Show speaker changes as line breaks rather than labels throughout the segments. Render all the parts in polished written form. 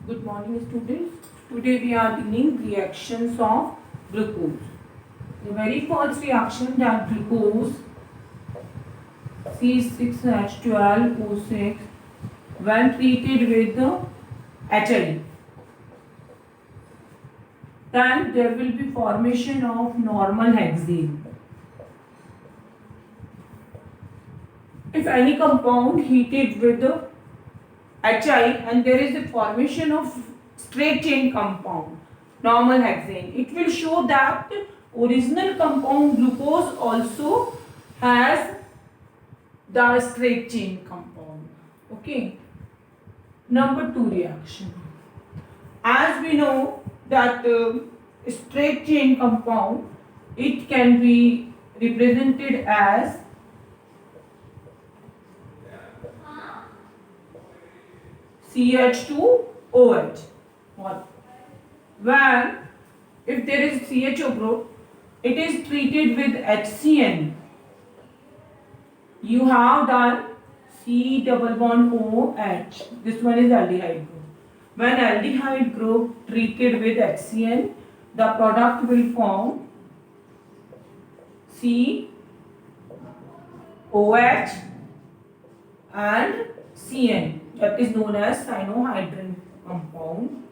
Good morning, students. Today we are dealing reactions of glucose. The very first reaction, that glucose C6H12O6 when treated with the HI, then there will be formation of normal hexane. If any compound heated with the HI and there is a formation of straight chain compound, normal hexane, it will show that original compound glucose also has the straight chain compound. Okay. Number 2 reaction. As we know that straight chain compound, it can be represented as CH2OH. When if there is CHO group, it is treated with HCN. You have done C double bond OH. This one is aldehyde group. When aldehyde group treated with HCN, the product will form COH and CN. That is known as cyanohydrin compound.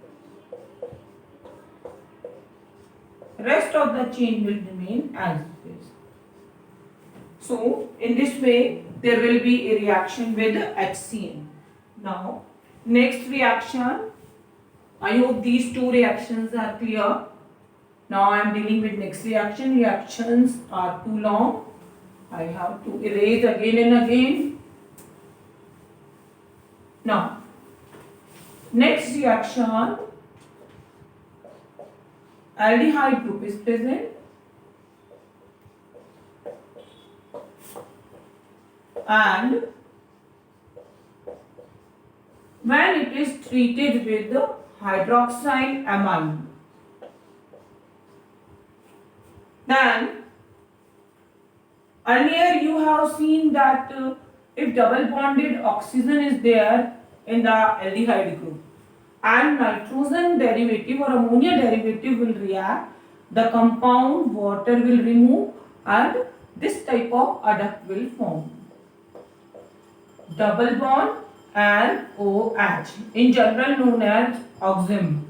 Rest of the chain will remain as it is. So, in this way, there will be a reaction with HCN. Now, next reaction. I hope these two reactions are clear. Now, I am dealing with next reaction. Reactions are too long. I have to erase again and again. Now, next reaction, aldehyde group is present and when it is treated with the hydroxyl amine, then earlier you have seen that if double bonded oxygen is there in the aldehyde group and nitrogen derivative or ammonia derivative will react, the compound water will remove and this type of adduct will form. Double bond and OH, in general known as oxim.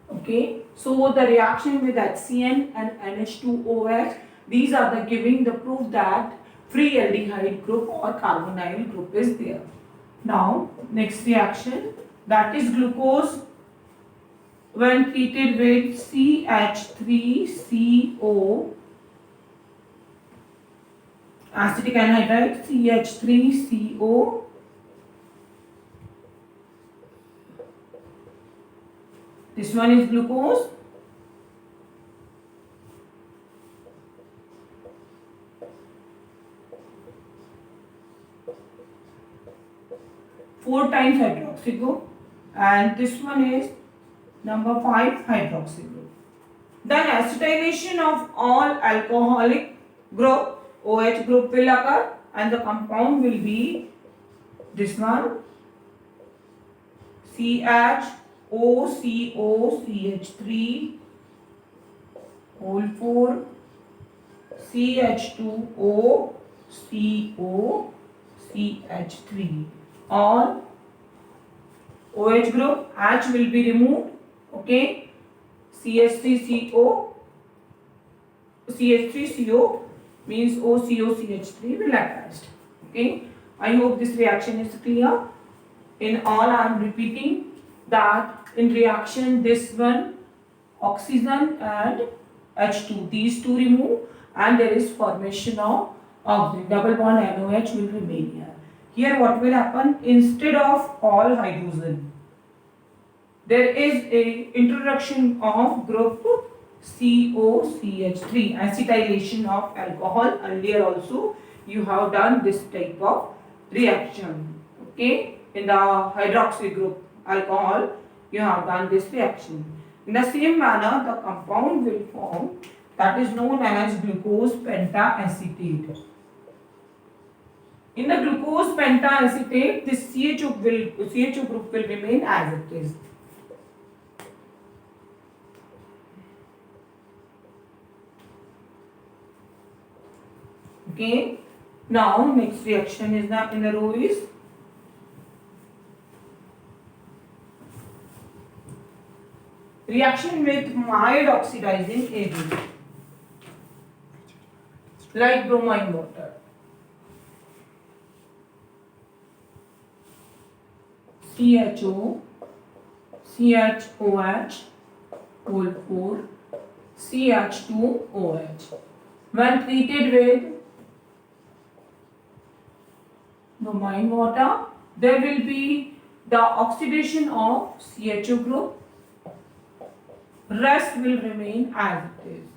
Okay, so the reaction with HCN and NH2OH, these are the giving the proof that free aldehyde group or carbonyl group is there. Now, next reaction, that is glucose when treated with CH3CO, acetic anhydride, CH3CO. This one is glucose. Four times hydroxy group, and this one is number 5 hydroxy group. Then acetylation of all alcoholic group, OH group will occur, and the compound will be this one, CHOCOCH3 whole 4 CH2OCOCH3. All OH group, H will be removed. Okay, CH3CO means OCOCH3 will attached. Okay, I hope this reaction is clear. In all, I am repeating that in reaction this one oxygen and H2, these two remove and there is formation of oxygen, double bond NOH will remain here. Here what will happen, instead of all hydrogen, there is a introduction of group COCH3, acetylation of alcohol. Earlier also you have done this type of reaction. Okay, in the hydroxy group alcohol you have done this reaction. In the same manner, the compound will form that is known as glucose pentaacetate. In the glucose pentaacetate, this CHO group will remain as it is. Okay. Now next reaction is the in the row is reaction with mild oxidizing agent like bromine water. CHO, CHOH, whole 4, CH2OH. When treated with bromine water, there will be the oxidation of CHO group. Rest will remain as it is.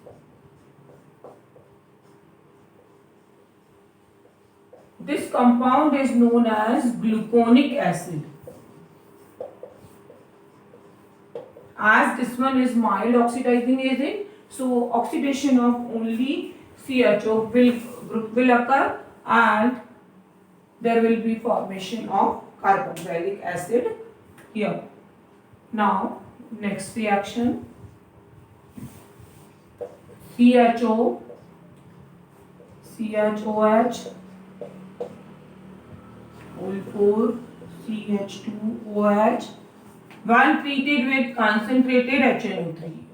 This compound is known as gluconic acid. As this one is mild oxidizing agent, so oxidation of only CHO group will occur and there will be formation of carboxylic acid here. Now next reaction, CHO, CHOH, whole 4, CH2OH, when treated with concentrated HNO3.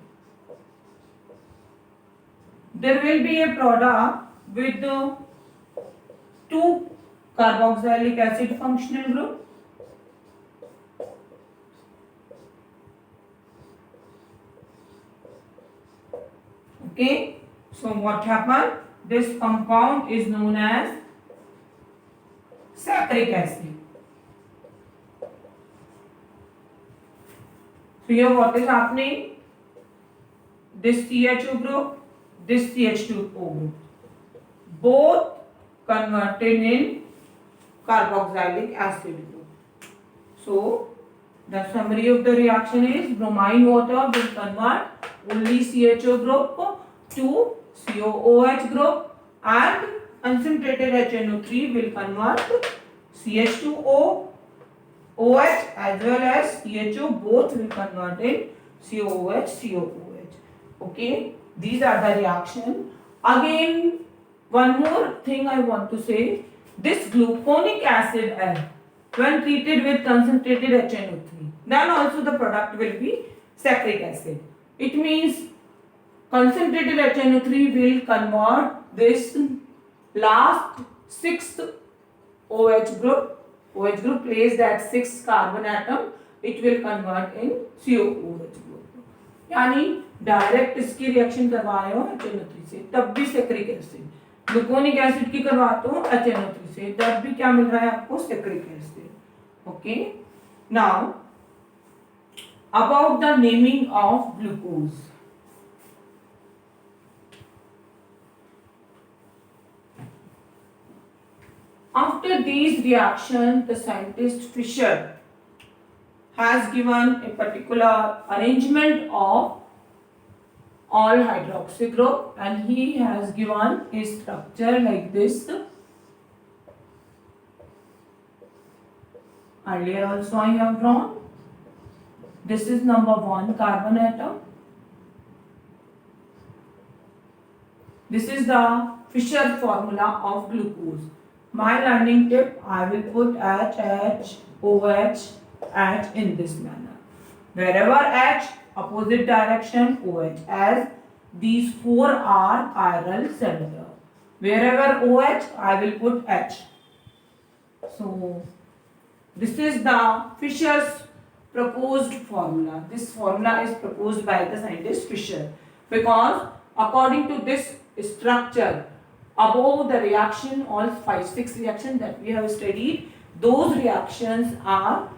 There will be a product with the 2 carboxylic acid functional group. Okay, so what happened? This compound is known as saccharic acid. So here what is happening? This CHO group, this CH2O group, both converted in carboxylic acid group. So the summary of the reaction is bromine water will convert only CHO group to COOH group and concentrated HNO3 will convert CH2O OH as well as CHO, both will convert in COOH, COOH. Okay, these are the reaction. Again, one more thing I want to say, this gluconic acid when treated with concentrated HNO3, then also the product will be saccharic acid. It means concentrated HNO3 will convert this last 6th OH group. OH group placed at 6 carbon atom, it will convert in COOH group. यानी direct इसकी reaction करवा रहे हो HNO3 से, तब भी saccharic acid. Gluconic acid की करवाते हो HNO3 से, तब भी क्या मिल रहा है आपको? Saccharic acid. Okay, now about the naming of glucose. After these reactions, the scientist Fischer has given a particular arrangement of all hydroxy group and he has given a structure like this. Earlier also I have drawn. This is number 1 carbon atom. This is the Fischer formula of glucose. My learning tip, I will put H, OH, H in this manner. Wherever H, opposite direction OH, as these 4 are chiral center. Wherever OH, I will put H. So, this is the Fischer's proposed formula. This formula is proposed by the scientist Fischer because according to this structure, above the reaction, all 5-6 reactions that we have studied, those reactions are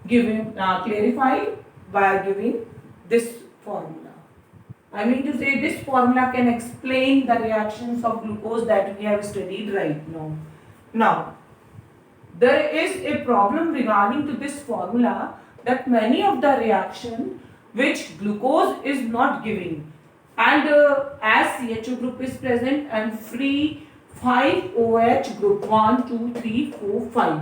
given clarified by giving this formula. I mean to say this formula can explain the reactions of glucose that we have studied right now. Now, there is a problem regarding to this formula that many of the reaction which glucose is not giving, and as CHO group is present and free 5 OH group 1, 2, 3, 4, 5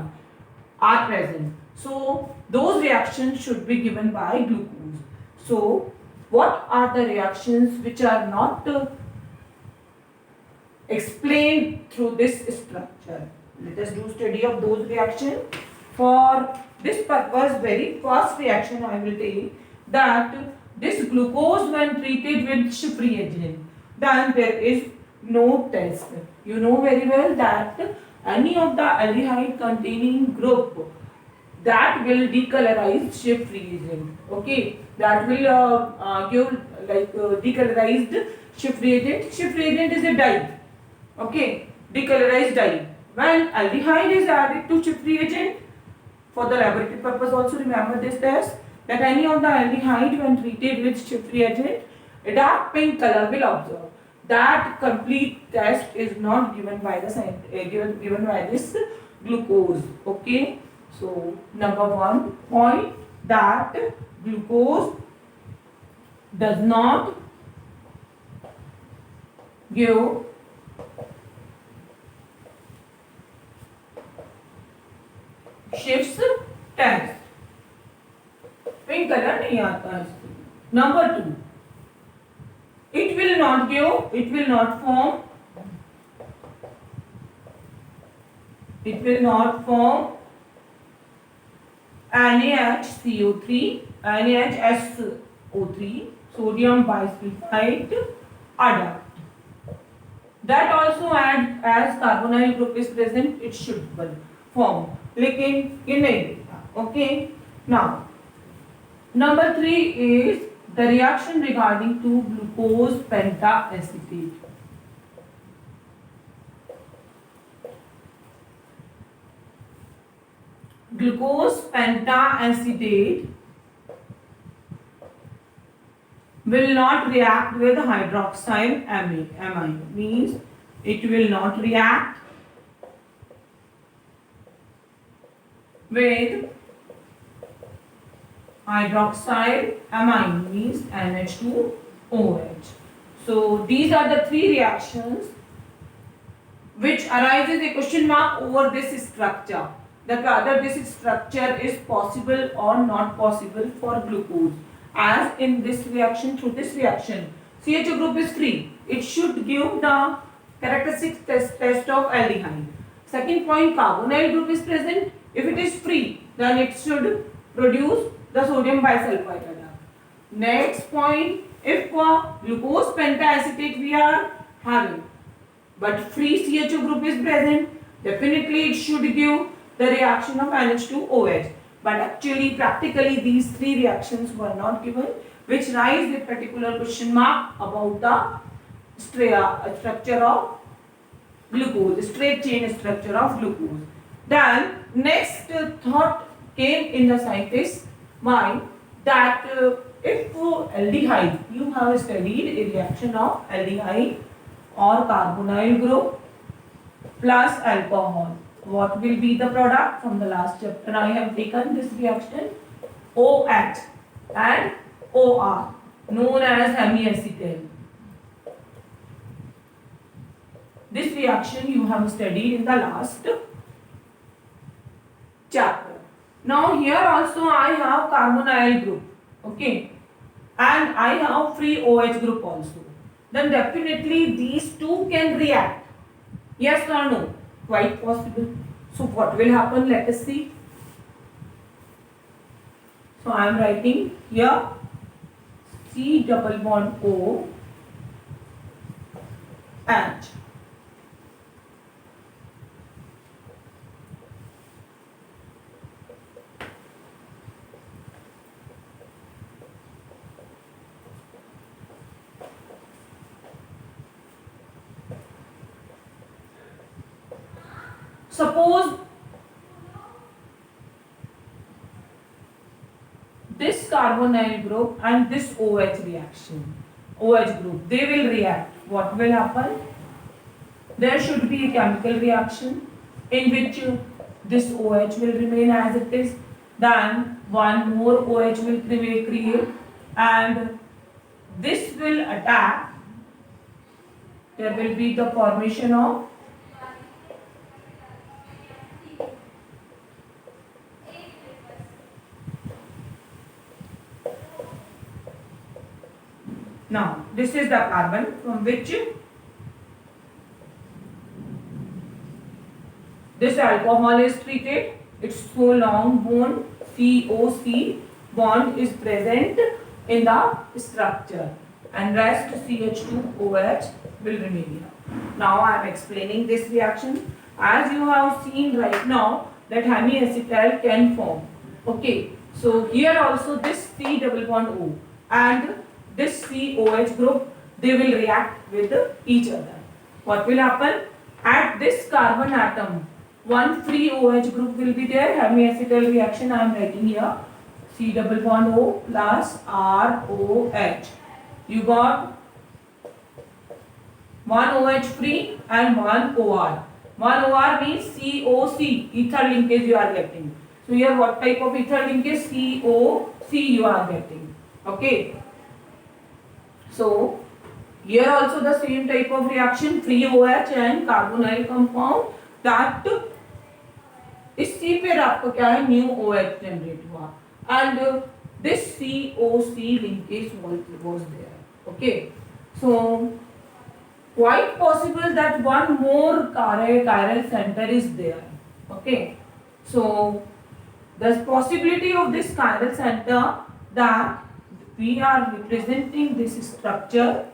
are present. So those reactions should be given by glucose. So what are the reactions which are not explained through this structure? Let us do study of those reactions. For this purpose, very first reaction I will take that this glucose when treated with Schiff reagent, then there is no test. You know very well that any of the aldehyde containing group that will decolorize Schiff reagent. Okay, that will give like decolorized Schiff reagent. Schiff reagent is a dye. Okay, decolorized dye. When aldehyde is added to Schiff reagent, for the laboratory purpose also remember this test that any of the aldehyde when treated with Schiff reagent, a dark pink color will observe. That complete test is not given by the given by this glucose. Okay, so number 1 point that glucose does not give Schiff's test. Pink colour नहीं आता है. Number 2, it will not give, it will not form, it will not form NaHCO3, NaHSO3, sodium bisulfite adduct. That also add as carbonyl group is present, it should form. लेकिन ये नहीं देता. Okay. Now, number 3 is the reaction regarding to glucose pentaacetate. Glucose pentaacetate will not react with hydroxyl amine. Means it will not react with hydroxyl amine means NH2OH. So these are the 3 reactions which arises a question mark over this structure, that whether this structure is possible or not possible for glucose. As in this reaction, through this reaction, CHO group is free. It should give the characteristic test of aldehyde. Second point, carbonyl group is present. If it is free, then it should produce the sodium bisulfite adduct. Next point, if glucose pentaacetate we are having, but free CHO group is present, definitely it should give the reaction of NH2OH. But actually, practically, these 3 reactions were not given, which raise a particular question mark about the structure of glucose, straight chain structure of glucose. Then next thought came in the scientist's mind that if aldehyde, you have studied a reaction of aldehyde or carbonyl group plus alcohol. What will be the product? From the last chapter I have taken this reaction, OH and OR, known as hemiacetal. This reaction you have studied in the last chapter. Now here also I have carbonyl group, okay, and I have free OH group also. Then definitely these 2 can react. Yes or no? Quite possible. So what will happen? Let us see. So I am writing here C double bond O H. Suppose this carbonyl group and this OH reaction, OH group, they will react. What will happen? There should be a chemical reaction in which this OH will remain as it is, then one more OH will create, and this will attack there will be the formation of now this is the carbon from which this alcohol is treated. Its so long bond COC bond is present in the structure and rest CH2OH will remain here. Now I am explaining this reaction. As you have seen right now that hemiacetal can form. Okay, so here also this C double bond O and this COH group, they will react with each other. What will happen? At this carbon atom, one free OH group will be there. Hemiacetal reaction I am writing here. C double bond O plus ROH. You got one OH free and one OR. One OR means COC, ether linkage you are getting. So here what type of ether linkage? COC you are getting. Okay. So here also the same type of reaction, free OH and carbonyl compound, that इस C पे आपको क्या है, new OH generate हुआ and this COC linkage was there. Okay, so quite possible that one more chiral center is there. Okay, so the possibility of this chiral center, that we are representing this structure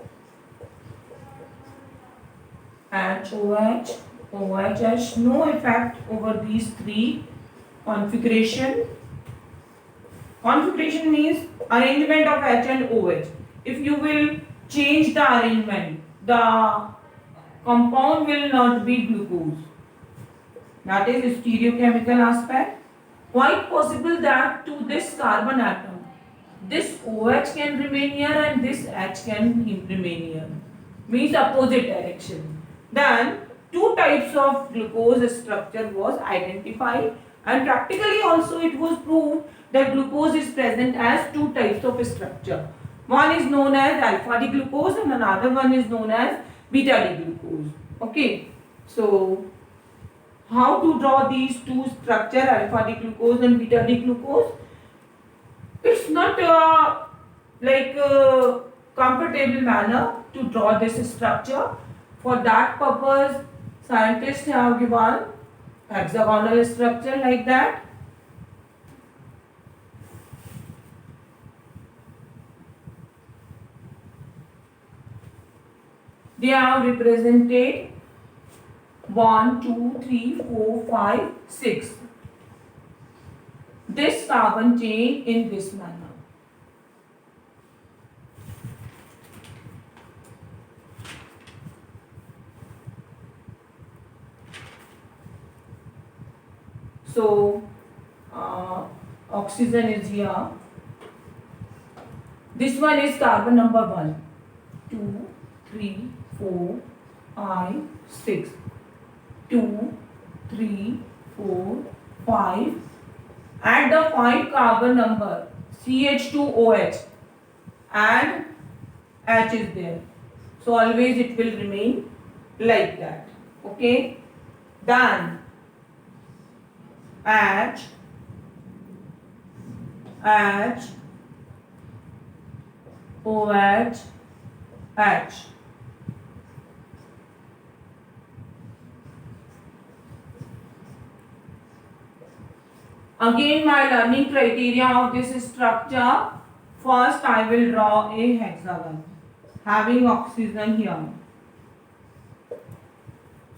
HOH, OH has no effect over these three configuration. Configuration means arrangement of H and OH. If you will change the arrangement, the compound will not be glucose. That is stereochemical aspect. Quite possible that to this carbon atom, this OH can remain here and this H can remain here. Means opposite direction. Then two types of glucose structure was identified, and practically also it was proved that glucose is present as two types of structure. One is known as alpha D glucose and another one is known as beta D glucose. Okay, so how to draw these two structure, alpha D glucose and beta D glucose? It's not comfortable manner to draw this structure. For that purpose, scientists have given hexagonal structure like that. They have represented 1, 2, 3, 4, 5, 6. This carbon chain in this manner. So oxygen is here. This one is carbon number 1, 2, 3, 4, 5, 6. 2, 3, 4, 5. Add the 5 carbon number CH2OH and H is there. So always it will remain like that. Okay. Then H, OH, H. Again, my learning criteria of this structure. First, I will draw a hexagon having oxygen here.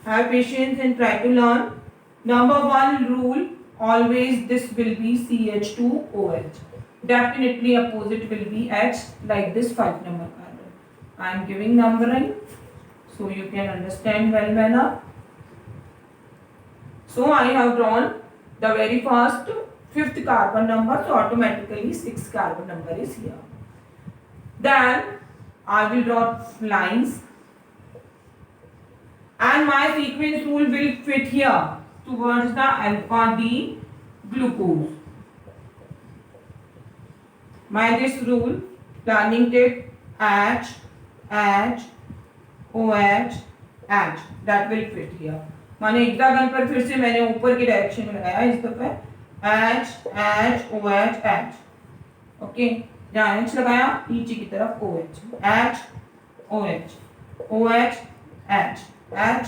Have patience and try to learn. Number 1 rule, always this will be CH2OH. Definitely opposite will be H, like this 5 number carbon. I am giving numbering so you can understand well manner. So I have drawn the very first 5th carbon number, so automatically 6th carbon number is here. Then I will draw lines and my sequence rule will fit here towards the alpha D glucose. By this rule, turning tip H, OH H, that will fit here. माने hexagon पर फिर से मैंने ऊपर की direction में लगाया इस दफे H H OH H, okay, जहाँ H लगाया नीचे की तरफ OH H OH OH H H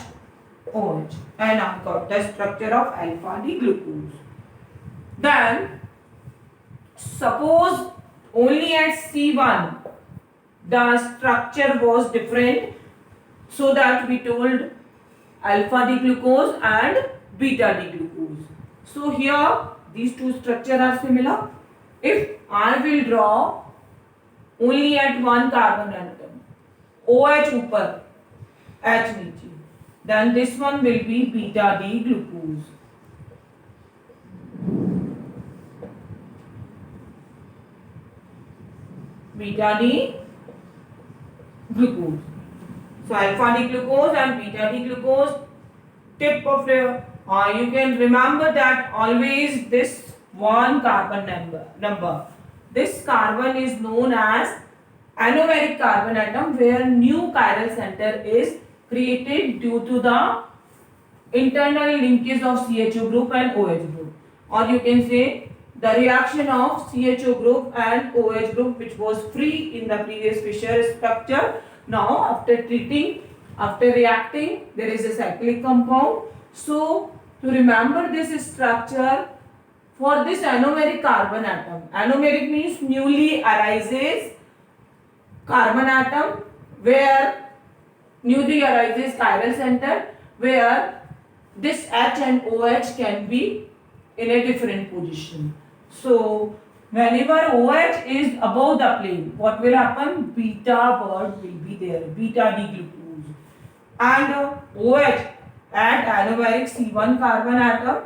OH, and I've got the structure of alpha D glucose. Then suppose only at C1 the structure was different, so that we told alpha D glucose and beta D glucose. So here these two structures are similar. If I will draw only at one carbon atom, OH ऊपर H नीचे, then this one will be beta D glucose. Beta D glucose. So alpha D glucose and beta D glucose. Tip of the you can remember that always this one carbon number. This carbon is known as anomeric carbon atom, where new chiral center is created due to the internal linkage of CHO group and OH group, or you can say the reaction of CHO group and OH group, which was free in the previous Fischer structure. Now after reacting, there is a cyclic compound. So to remember this structure, for this anomeric carbon atom, anomeric means newly arises carbon atom, where newly arises chiral center, where this H and OH can be in a different position. So whenever OH is above the plane, what will happen? Beta word will be there, beta D glucose. And OH at anomeric C1 carbon atom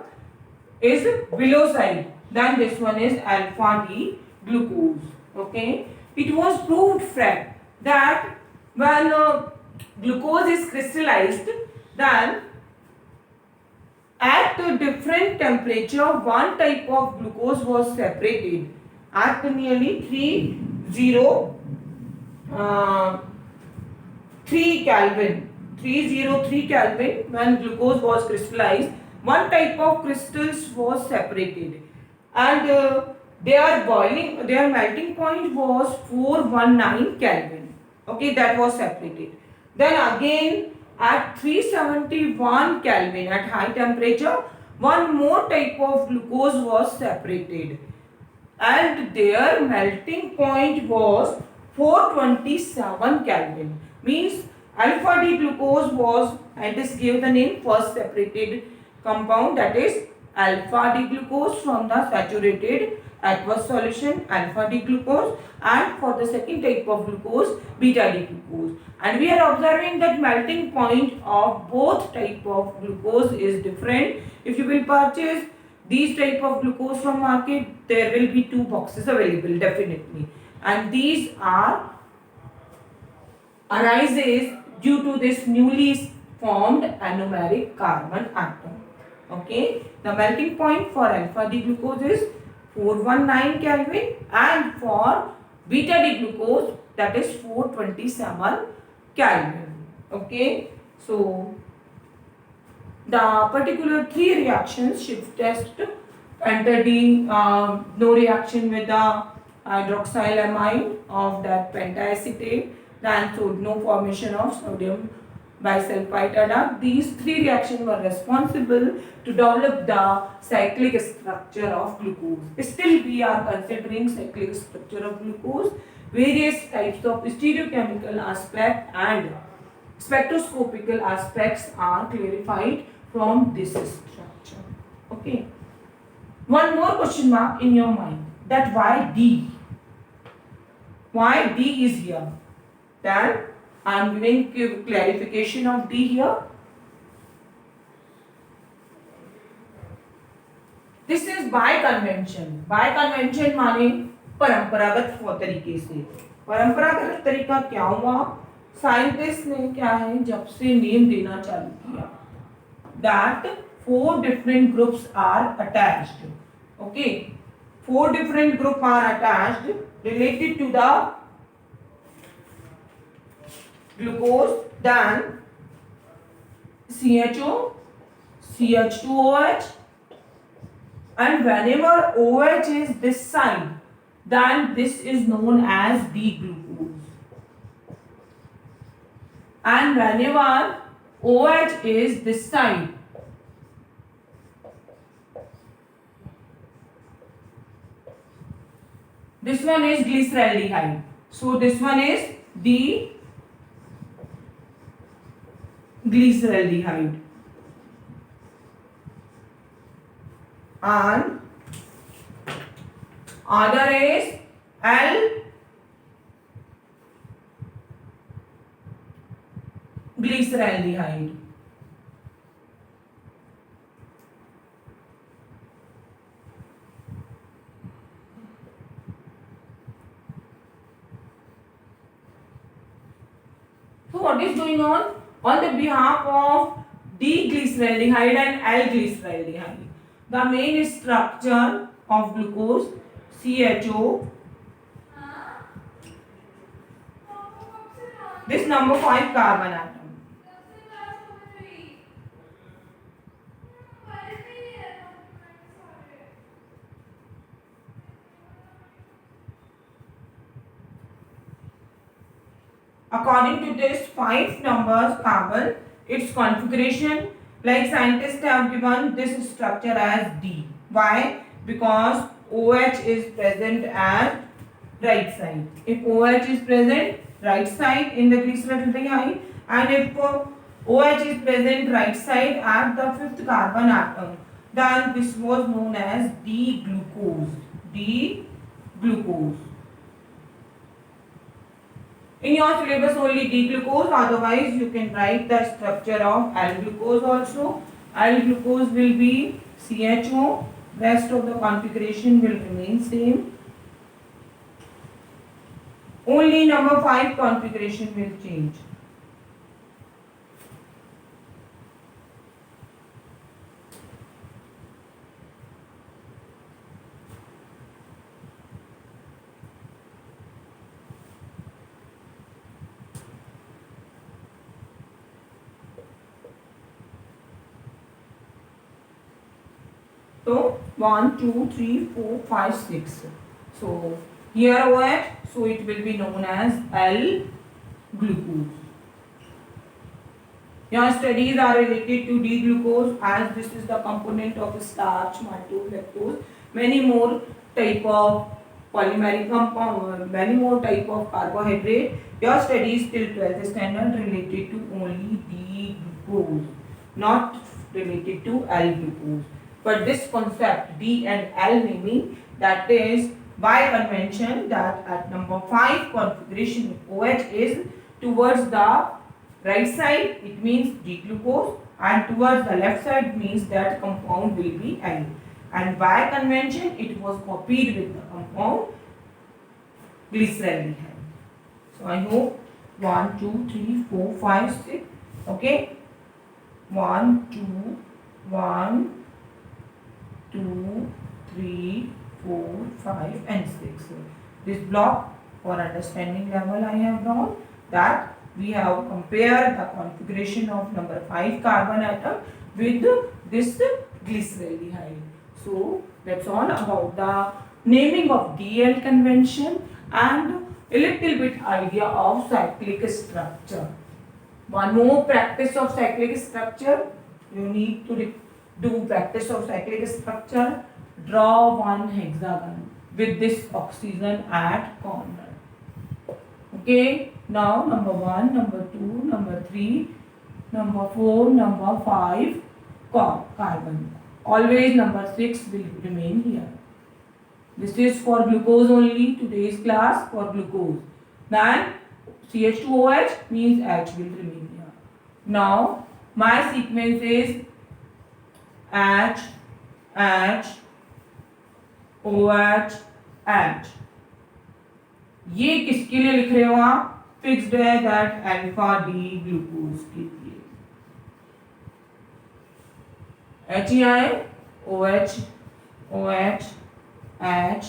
is below side, then this one is alpha D glucose. Okay, it was proved fact that when glucose is crystallized, then at a different temperature one type of glucose was separated at nearly 303 Kelvin. 303 Kelvin, when glucose was crystallized, one type of crystals was separated, and their melting point was 419 Kelvin. Okay, that was separated. Then again at 371 Kelvin, at high temperature, one more type of glucose was separated, and their melting point was 427 Kelvin. Means alpha D glucose was, I just gave the name, first separated compound, that is alpha D glucose from the saturated aqueous solution, alpha D glucose, and for the second type of glucose, beta D glucose. And we are observing that melting point of both type of glucose is different. If you will purchase these type of glucose from market, there will be two boxes available definitely, and these are arises due to this newly formed anomeric carbon atom. Okay, the melting point for alpha D glucose is 419 Kelvin, and for beta D glucose, that is 427 Kelvin. Okay, so the particular three reactions, shift test, penta-D, no reaction with the hydroxylamide of that pentacetate, then showed no formation of sodium bisulfite adduct. These three reactions were responsible to develop the cyclic structure of glucose. Still we are considering cyclic structure of glucose. Various types of stereochemical aspect and spectroscopical aspects are clarified from this structure. Okay. One more question mark in your mind, that why D? Why D is here? Then I am giving clarification of D here. This is by convention. By convention माने परंपरागत तरीके से. परंपरागत तरीका क्या हुआ? Scientist ने क्या है, जब से नेम देना चालू किया, that 4 different groups are attached. Okay, 4 different groups are attached related to the glucose, then CHO, CH2OH, and whenever OH is this side, then this is known as D-glucose. And whenever OH is this side, this one is glyceraldehyde. So this one is the glyceraldehyde. And other is L glyceraldehyde. So what is going on? On the behalf of D-glyceraldehyde and L-glyceraldehyde, the main structure of glucose, CHO, this number 5 carbon atom. According to this 5 numbers carbon, its configuration, like scientists have given this structure as D. Why? Because OH is present at right side. If OH is present right side in the glyceraldehyde, and if OH is present right side at the 5th carbon atom, then this was known as D-glucose. D-glucose. In your syllabus only D-glucose, otherwise you can write the structure of L-glucose also. L-glucose will be CHO, rest of the configuration will remain same. Only number 5 configuration will change. So 1, 2, 3, 4, 5, 6. So here OH, so it will be known as L-glucose. Your studies are related to D-glucose, as this is the component of starch, maltose, lactose, many more type of polymeric compound, many more type of carbohydrate. Your studies till 12th standard related to only D-glucose, not related to L-glucose. But this concept D and L naming, that is by convention that at number 5 configuration OH is towards the right side, it means D-glucose, and towards the left side means that compound will be L. And by convention it was copied with the compound glyceraldehyde. So I hope 1, 2, 3, 4, 5, 6. Okay. 1, 2, 1, 2, 3, 4, 5 and 6. This block for understanding level I have drawn, that we have compared the configuration of number 5 carbon atom with this glyceraldehyde. So that's all about the naming of DL convention and a little bit idea of cyclic structure. One more practice of cyclic structure. You need to do practice of cyclic structure. Draw one hexagon with this oxygen at corner. Okay. Now number 1, number 2, number 3, number 4, number 5 carbon. Always number 6 will remain here. This is for glucose only, today's class for glucose. Then CH2OH means H will remain here. Now my sequence is H, H, OH, H. ये किसके लिए लिख रहे हो आप? Fixed है that alpha D glucose के लिए. HEI, OH, OH, H,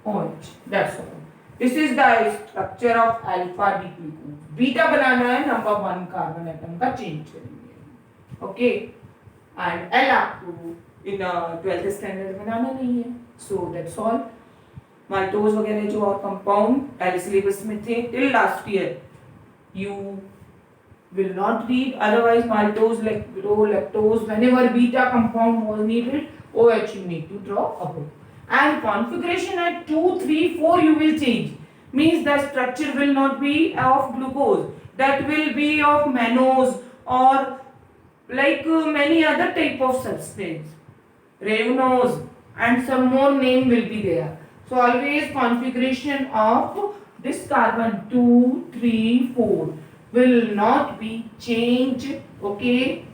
OH. That's all. This is the structure of alpha D glucose. Beta बनाना है, नंबर 1 कार्बन एटम का चेंज करेंगे. ओके, एंड एल आपको इन 12th स्टैंडर्ड बनाना नहीं है. So that's all. माल्टोज वगैरह जो और कंपाउंड एल सिलेबस में थे till last year, you will not read, otherwise maltose, lactose, whenever beta compound was needed, OH you need to draw above. And configuration at 2, 3, 4 you will change, means the structure will not be of glucose, that will be of mannose or like many other type of substance, ribose, and some more name will be there. So always configuration of this carbon 2, 3, 4 will not be changed. Okay,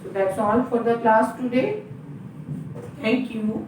so that's all for the class today. Thank you.